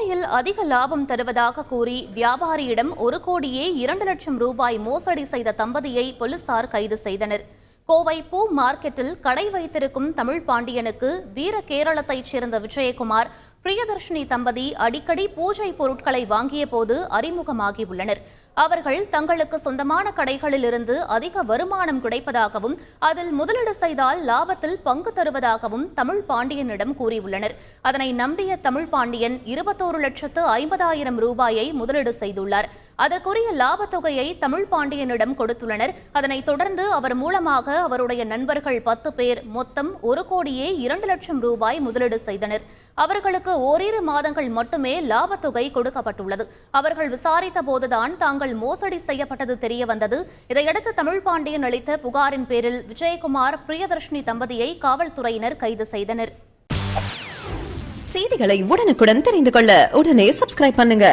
கோவையில் அதிக லாபம் தருவதாக கூறி வியாபாரியிடம் 1,02 லட்சம் ரூபாய் மோசடி செய்த தம்பதியை போலீசார் கைது செய்தனர். கோவை பூ மார்க்கெட்டில் கடை வைத்திருக்கும் தமிழ் பாண்டியனுக்கு வீர கேரளத்தைச் சேர்ந்த விஜயகுமார், பிரியதர்ஷினி தம்பதி அடிக்கடி பூஜை பொருட்களை வாங்கிய போது அறிமுகமாகியுள்ளனர். அவர்கள் தங்களுக்கு சொந்தமான கடைகளில் இருந்து அதிக வருமானம் கிடைப்பதாகவும் அதில் முதலீடு செய்தால் லாபத்தில் பங்கு தருவதாகவும் தமிழ் பாண்டியனிடம் கூறியுள்ளனர். அதனை நம்பிய தமிழ் பாண்டியன் 21,50,000 ரூபாயை முதலீடு செய்துள்ளார். அதற்குரிய லாபத் தொகையை தமிழ் பாண்டியனிடம் கொடுத்துள்ளனர். அதனைத் தொடர்ந்து அவர் மூலமாக அவருடைய நண்பர்கள் 10 பேர் மொத்தம் 1,02 லட்சம் ரூபாய் முதலீடு செய்தனர். அவர்களுக்கு ஓரிரு மாதங்கள் மட்டுமே லாபத் தொகை கொடுக்கப்பட்டுள்ளது. அவர்கள் விசாரித்த போதுதான் தாங்கள் மோசடி செய்யப்பட்டது தெரிய வந்தது. இதையடுத்து தமிழ் பாண்டியன் அளித்த புகாரின் பேரில் விஜயகுமார், பிரியதர்ஷினி தம்பதியை காவல்துறையினர் கைது செய்தனர். செய்திகளை உடனுக்குடன் தெரிந்து கொள்ள உடனே சப்ஸ்கிரைப் பண்ணுங்க.